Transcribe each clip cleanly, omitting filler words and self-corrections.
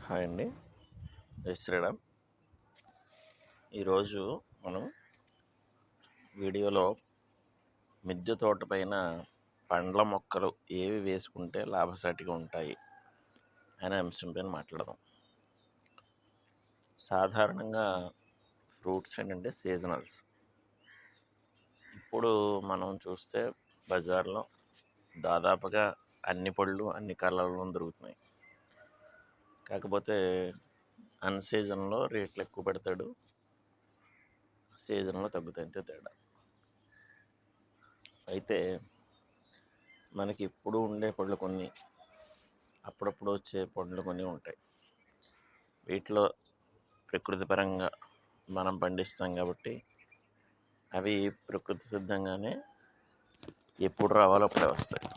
Hi అండి. జై శ్రీరామ్. ఈరోజు మనం వీడియోలో మిద్దె తోట పైన పండ్ల మొక్కలు ఏవి వేసుకుంటే లాభసాటిగా ఉంటాయి అనే అంశం పైన మాట్లాడదాం. సాధారణంగా ఫ్రూట్స్ ఏంటంటే సీజనల్స్. ఇప్పుడు మనం చూస్తే బజార్లో దాదాపుగా అన్ని పళ్ళు అన్ని కలర్లో దొరుకుతున్నాయి. కాకపోతే అన్సీజన్లో రేట్లు ఎక్కువ పెడతాడు, సీజన్లో తగ్గుతాయంటే తేడా. అయితే మనకి ఇప్పుడు ఉండే పళ్ళు కొన్ని, అప్పుడప్పుడు వచ్చే పండ్లు కొన్ని ఉంటాయి. వీటిలో ప్రకృతి పరంగా మనం పండిస్తాం కాబట్టి అవి ప్రకృతి సిద్ధంగానే ఎప్పుడు రావాలో అప్పుడే వస్తాయి.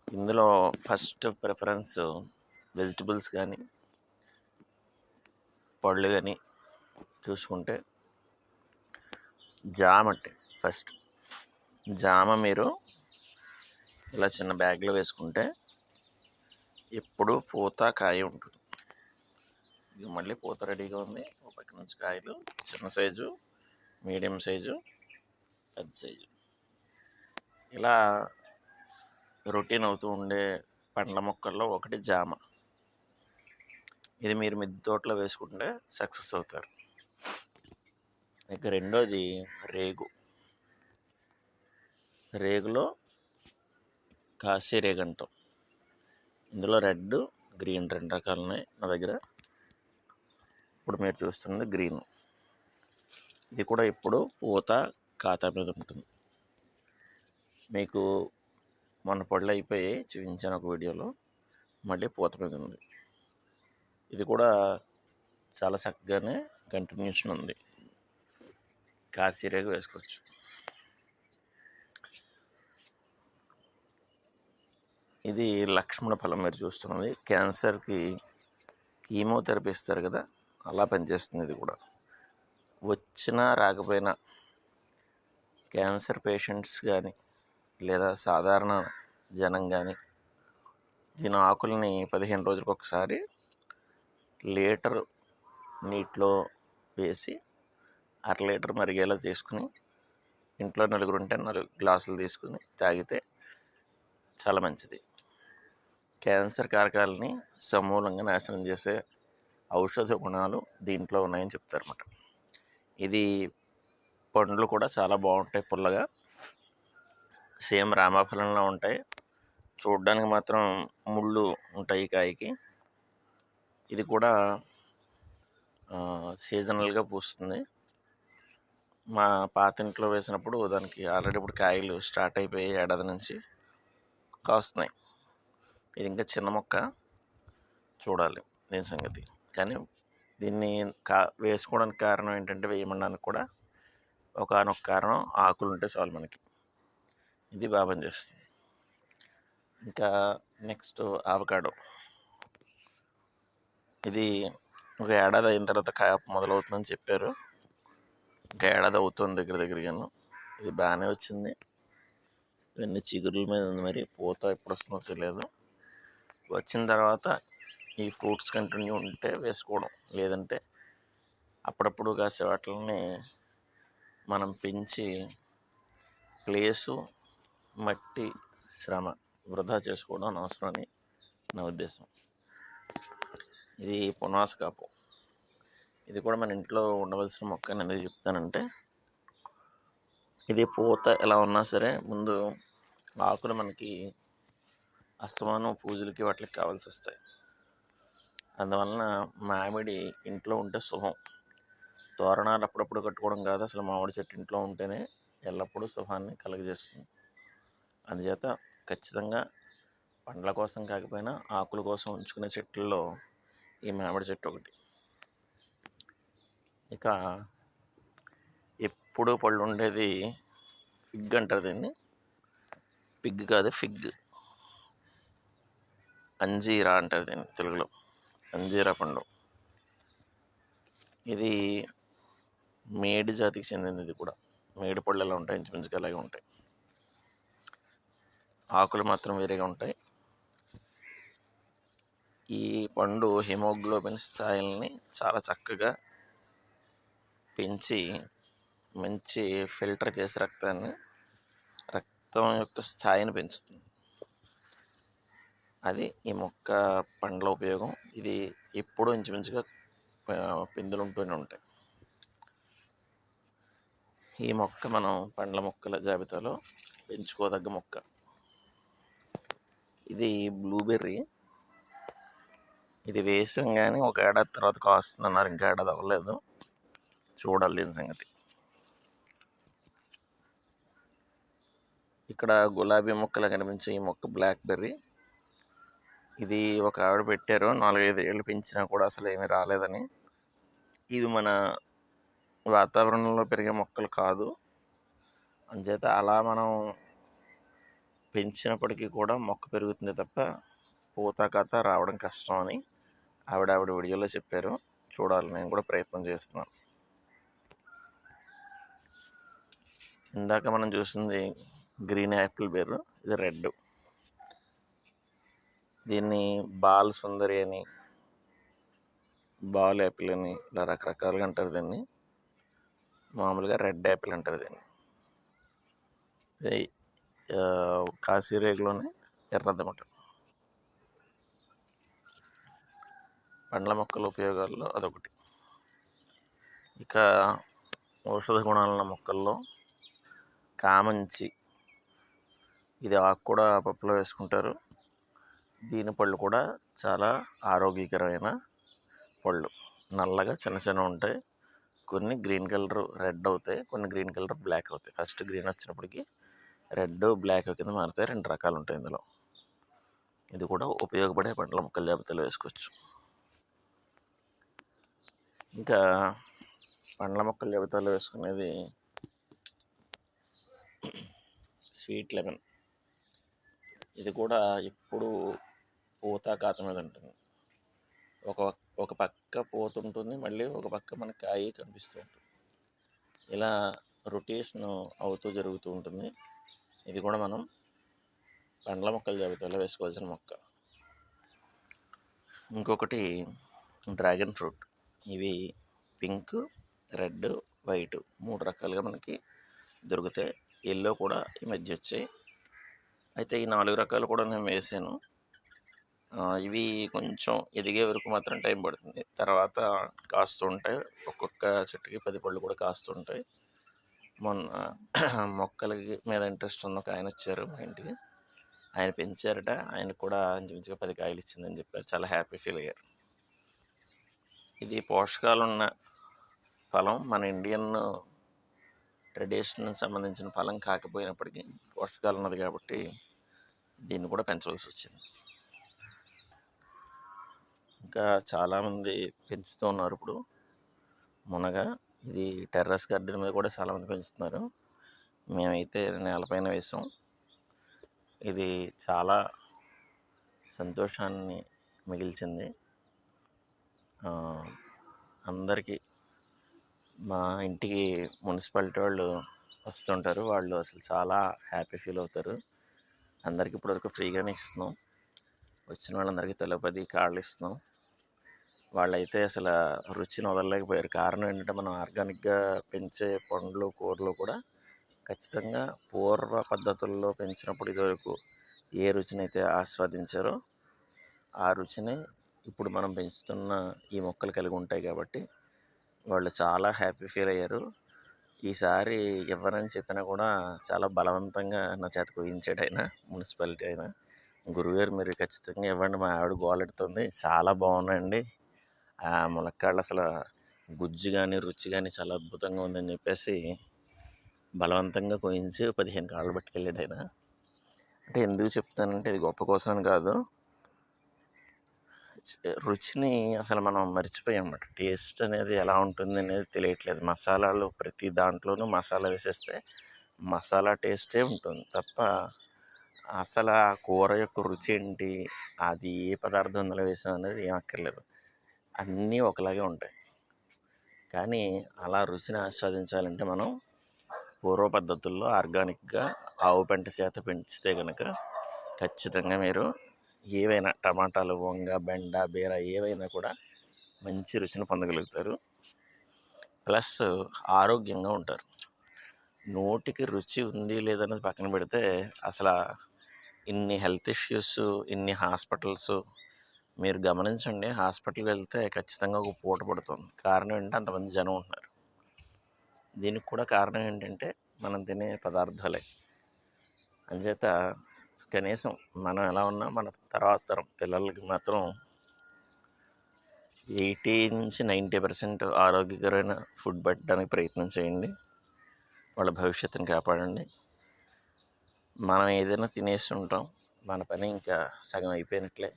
ఇందులో ఫస్ట్ ప్రిఫరెన్స్ వెజిటబుల్స్ కానీ పళ్ళు కానీ చూసుకుంటే జామ. అంటే ఫస్ట్ జామ మీరు ఇలా చిన్న బ్యాగ్లో వేసుకుంటే ఎప్పుడు పూత కాయ ఉంటుంది. ఇది మళ్ళీ పూత రెడీగా ఉంది. ఒక పక్క నుంచి కాయలు చిన్న సైజు, మీడియం సైజు, పెద్ద సైజు, ఇలా రొటీన్ అవుతూ ఉండే పండ్ల మొక్కల్లో ఒకటి జామ. ఇది మీరు మిద్దె తోటలో వేసుకుంటే సక్సెస్ అవుతారు. ఇక రెండోది రేగు. రేగులో కాశీ రేగు అంటాం. ఇందులో రెడ్, గ్రీన్ రెండు రకాలు ఉన్నాయి నా దగ్గర. ఇప్పుడు మీరు చూస్తున్నది గ్రీన్. ఇది కూడా ఇప్పుడు పూత ఖాతా మీద ఉంటుంది. మీకు మొన్న పళ్ళు అయిపోయి చూపించాను ఒక వీడియోలో, మళ్ళీ పూత మీద ఉంది. ఇది కూడా చాలా చక్కగానే కంటిన్యూషన్ ఉంది. కాశీరేగు వేసుకోవచ్చు. ఇది లక్ష్మణ ఫలం మీరు చూస్తున్నది. క్యాన్సర్కి కీమోథెరపీ ఇస్తారు కదా, అలా పనిచేస్తుంది. ఇది కూడా వచ్చినా రాకపోయినా క్యాన్సర్ పేషెంట్స్ కానీ లేదా సాధారణ జనం కానీ దీని ఆకుల్ని 15 రోజులకు ఒకసారి లీటర్ నీటిలో వేసి 1/2 లీటర్ మరిగేలా చేసుకుని ఇంట్లో 4 ఉంటే 4 గ్లాసులు తీసుకుని తాగితే చాలా మంచిది. క్యాన్సర్ కారకాలని సమూలంగా నాశనం చేసే ఔషధ గుణాలు దీంట్లో ఉన్నాయని చెప్తారన్నమాట. ఇది పండ్లు కూడా చాలా బాగుంటాయి, పుల్లగా, సేమ్ రామాఫలంలో ఉంటాయి. చూడడానికి మాత్రం ముళ్ళు ఉంటాయి కాయకి. ఇది కూడా సీజనల్గా పూస్తుంది. మా పాత ఇంట్లో వేసినప్పుడు దానికి ఆల్రెడీ ఇప్పుడు కాయలు స్టార్ట్ అయిపోయి ఏడాది నుంచి కాస్తున్నాయి. ఇది ఇంకా చిన్న మొక్క, చూడాలి దీని సంగతి. కానీ దీన్ని వేసుకోవడానికి కారణం ఏంటంటే, వేయమనడానికి కూడా ఒకానొక కారణం ఆకులు ఉంటే చాలు మనకి. ఇది బాగా పనిచేస్తుంది. ఇంకా నెక్స్ట్ ఆవకాడో. ఇది ఒక ఏడాది అయిన తర్వాత కాయ మొదలవుతుందని చెప్పారు. ఇంకా ఏడాది అవుతుంది దగ్గరగాను. ఇది బాగానే వచ్చింది. ఇవన్నీ చిగురుల మీద ఉంది. మరి పూత ఎప్పుడు వస్తుందో తెలియదు. వచ్చిన తర్వాత ఈ ఫ్రూట్స్ కంటిన్యూ ఉంటే వేసుకోవడం, లేదంటే అప్పుడప్పుడు కాసే వాటిని మనం పెంచి ప్లేసు, మట్టి, శ్రమ వృధా చేసుకోవడం అనవసరం అని నా ఉద్దేశం. ఇది పునాస కాపు. ఇది కూడా మన ఇంట్లో ఉండవలసిన మొక్క అని ఎందుకు చెప్తానంటే, ఇది పూత ఎలా ఉన్నా సరే ముందు ఆకులు మనకి అస్తమానం పూజలకి వాటికి కావాల్సి వస్తాయి. అందువలన మామిడి ఇంట్లో ఉంటే శుభం. తోరణాలు అప్పుడప్పుడు కట్టుకోవడం కాదు, అసలు మామిడి చెట్టు ఇంట్లో ఉంటేనే ఎల్లప్పుడూ శుభాన్ని కలుగజేస్తుంది. అందుచేత ఖచ్చితంగా పండ్ల కోసం కాకపోయినా ఆకుల కోసం ఉంచుకునే చెట్లలో ఈ మామిడి చెట్టు ఒకటి. ఇక ఎప్పుడు పళ్ళు ఉండేది ఫిగ్ అంటారు దీన్ని. పిగ్ కాదు, ఫిగ్. అంజీరా అంటారు దీన్ని తెలుగులో, అంజీరా పండు. ఇది మేడి జాతికి చెందింది. ఇది కూడా మేడి పళ్ళు ఎలా ఉంటాయి, ఇంచుమించుగా అలాగే ఉంటాయి. ఆకులు మాత్రం వేరేగా ఉంటాయి. ఈ పండు హిమోగ్లోబిన్ స్థాయిల్ని చాలా చక్కగా పెంచి మంచి ఫిల్టర్ చేసి రక్తం యొక్క స్థాయిని పెంచుతుంది. అది ఈ మొక్క పండ్ల ఉపయోగం. ఇది ఎప్పుడూ ఇంచుమించుగా పిందులు ఉంటూనే ఉంటాయి. ఈ మొక్క మనం పండ్ల మొక్కల జాబితాలో పెంచుకోదగ్గ మొక్క. ఇది బ్లూబెర్రీ. ఇది వేసాం కానీ ఒక ఏడాది తర్వాత కాస్తుంది అన్నారు. ఇంకా ఏడాది అవ్వలేదు, చూడాలి దీని సంగతి. ఇక్కడ గులాబీ మొక్కలా కనిపించే ఈ మొక్క బ్లాక్బెర్రీ. ఇది ఒక ఆవిడ పెట్టారు, 4-5 ఏళ్ళు పెంచినా కూడా అసలు ఏమీ రాలేదని. ఇది మన వాతావరణంలో పెరిగే మొక్కలు కాదు, అంచేత అలా మనం పెంచినప్పటికీ కూడా మొక్క పెరుగుతుంది తప్ప పూత కథ రావడం కష్టం అని ఆవిడ వీడియోలో చెప్పారు. చూడాలి, నేను కూడా ప్రయత్నం చేస్తున్నాను. ఇందాక మనం చూసింది గ్రీన్ యాపిల్ బెర్రీ, ఇది రెడ్. దీన్ని బాల్ సుందరి అని, బాల్ యాపిల్ అని ఇలా రకరకాలుగా అంటారు దీన్ని. మామూలుగా రెడ్ యాపిల్ అంటారు దీన్ని. కాశీరేగులోనే ఎర్రదన్నమాట. పండ్ల మొక్కల ఉపయోగాల్లో అదొకటి. ఇక ఔషధ గుణాలున్న మొక్కల్లో కామంచి, ఇది ఆకు కూడా పప్పులో వేసుకుంటారు. దీని పళ్ళు కూడా చాలా ఆరోగ్యకరమైన పళ్ళు. నల్లగా చిన్న చిన్న ఉంటాయి, కొన్ని గ్రీన్ కలర్ రెడ్ అవుతాయి, కొన్ని గ్రీన్ కలర్ బ్లాక్ అవుతాయి. ఫస్ట్ గ్రీన్ వచ్చినప్పటికీ రెడ్ బ్లాక్ కింద మారుతాయి. 2 రకాలు ఉంటాయి ఇందులో. ఇది కూడా ఉపయోగపడే పండ్ల మొక్కల జాబితాలో వేసుకోవచ్చు. ఇంకా పండ్ల మొక్కల జాబితాలో వేసుకునేది స్వీట్ లెమన్. ఇది కూడా ఎప్పుడు పూత కాత మీద ఉంటుంది. ఒక పక్క పూత ఉంటుంది, మళ్ళీ ఒక పక్క మన కాయ కనిపిస్తూ ఉంటుంది. ఇలా రొటేషన్ అవుతూ జరుగుతూ ఉంటుంది. ఇది కూడా మనం పండ్ల మొక్కల జాబితాలో వేసుకోవాల్సిన మొక్క. ఇంకొకటి డ్రాగన్ ఫ్రూట్. ఇవి పింక్, రెడ్, వైట్ 3 రకాలుగా మనకి దొరుకుతాయి. ఎల్లో కూడా ఈ మధ్య వచ్చాయి. అయితే ఈ 4 రకాలు కూడా నేను వేసాను. ఇవి కొంచెం ఎదిగే వరకు మాత్రం టైం పడుతుంది, తర్వాత కాస్తూ ఉంటాయి. ఒక్కొక్క చెట్టుకి 10 పళ్ళు కూడా కాస్తుంటాయి. మొన్న మొక్కలకి మీద ఇంట్రెస్ట్ ఉన్న ఒక ఆయన వచ్చారు మా ఇంటికి. ఆయన పెంచారట, ఆయనకు కూడా ఇంచుమించుగా 10 కాయలు ఇచ్చిందని చెప్పారు. చాలా హ్యాపీ ఫీల్ అయ్యారు. ఇది పోషకాలున్న ఫలం. మన ఇండియన్ ట్రెడిషన్ సంబంధించిన ఫలం కాకపోయినప్పటికీ పోషకాలు ఉన్నది కాబట్టి దీన్ని కూడా పెంచవలసి వచ్చింది. ఇంకా చాలామంది పెంచుతూ ఉన్నారు ఇప్పుడు మునగ. ఇది టెర్రస్ గార్డెన్ మీద కూడా చాలామంది పెంచుతున్నారు. మేమైతే నేలపైన వేసాం. ఇది చాలా సంతోషాన్ని మిగిల్చింది అందరికీ. మా ఇంటికి మున్సిపాలిటీ వాళ్ళు వస్తుంటారు, వాళ్ళు అసలు చాలా హ్యాపీ ఫీల్ అవుతారు. అందరికీ ఇప్పటివరకు ఫ్రీగానే ఇస్తున్నాం. వచ్చిన వాళ్ళందరికీ తలో 10 కాళ్ళు ఇస్తున్నాం. వాళ్ళైతే అసలు రుచిని వదలలేకపోయారు. కారణం ఏంటంటే మనం ఆర్గానిక్గా పెంచే పండ్లు కూరలు కూడా ఖచ్చితంగా పూర్వ పద్ధతుల్లో పెంచినప్పుడు ఇదివరకు ఏ రుచినైతే ఆస్వాదించారో ఆ రుచిని ఇప్పుడు మనం పెంచుతున్న ఈ మొక్కలు కలిగి ఉంటాయి. కాబట్టి వాళ్ళు చాలా హ్యాపీ ఫీల్ అయ్యారు. ఈసారి ఇవ్వనని చెప్పినా కూడా చాలా బలవంతంగా నా చేత కోయించాడు ఆయన, మున్సిపాలిటీ అయినా. గురుగారు మీరు ఖచ్చితంగా ఇవ్వండి, మా ఆవిడ గోలెడుతుంది, చాలా బాగున్నాయండి, ఆ ములక్కాళ్ళు అసలు గుజ్జు కానీ రుచి కానీ చాలా అద్భుతంగా ఉందని చెప్పేసి బలవంతంగా కోయించి 15 కాళ్ళు పట్టుకెళ్ళాడు ఆయన. అంటే ఎందుకు చెప్తానంటే ఇది గొప్ప కోసం కాదు, రుచిని అసలు మనం మర్చిపోయాం అన్నమాట. టేస్ట్ అనేది ఎలా ఉంటుంది అనేది తెలియట్లేదు. మసాలాలు ప్రతి దాంట్లోనూ మసాలా వేసేస్తే మసాలా టేస్టే ఉంటుంది తప్ప అసలు ఆ కూర యొక్క రుచి ఏంటి, అది ఏ పదార్థం అందులో వేసాం అనేది ఏం అక్కర్లేదు, అన్నీ ఒకలాగే ఉంటాయి. కానీ అలా రుచిని ఆస్వాదించాలంటే మనం పూర్వ పద్ధతుల్లో ఆర్గానిక్గా ఆవు పెంట చేత పెంచితే కనుక ఖచ్చితంగా మీరు ఏవైనా టమాటాలు, వంగ, బెండ, బీర ఏవైనా కూడా మంచి రుచిని పొందగలుగుతారు. ప్లస్ ఆరోగ్యంగా ఉంటారు. నోటికి రుచి ఉంది లేదన్నది పక్కన పెడితే అసలు ఇన్ని హెల్త్ ఇష్యూస్, ఇన్ని హాస్పిటల్స్ మీరు గమనించండి. హాస్పిటల్కి వెళ్తే ఖచ్చితంగా ఒక పూట పడుతుంది. కారణం ఏంటంటే అంతమంది జనం ఉంటున్నారు. దీనికి కూడా కారణం ఏంటంటే మనం తినే పదార్థాలే. అంచేత కనీసం మనం ఎలా ఉన్నా మన తర్వాత తరం పిల్లలకి మాత్రం 80-90% ఆరోగ్యకరమైన ఫుడ్ పెట్టడానికి ప్రయత్నం చేయండి. వాళ్ళ భవిష్యత్తుని కాపాడండి. మనం ఏదైనా తినేసి ఉంటాం, మన పని ఇంకా సగం అయిపోయినట్లే.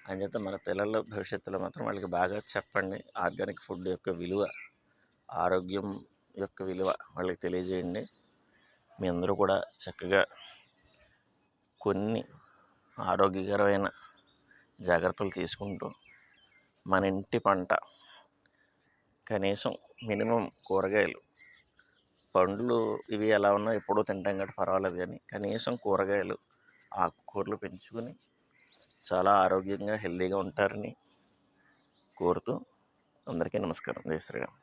అంచేత మన పిల్లల భవిష్యత్తులో మాత్రం వాళ్ళకి బాగా చెప్పండి. ఆర్గానిక్ ఫుడ్ యొక్క విలువ, ఆరోగ్యం యొక్క విలువ వాళ్ళకి తెలియజేయండి. మీ అందరూ కూడా చక్కగా కొన్ని ఆరోగ్యకరమైన జాగ్రత్తలు తీసుకుంటూ మన ఇంటి పంట, కనీసం మినిమం కూరగాయలు, పండ్లు ఇవి ఎలా ఉన్నా ఎప్పుడూ తింటాం కాబట్టి పర్వాలేదు, కానీ కనీసం కూరగాయలు, ఆకుకూరలు పెంచుకొని చాలా ఆరోగ్యంగా హెల్తీగా ఉంటారని కోరుతూ అందరికీ నమస్కారం. జై శ్రీరామ్.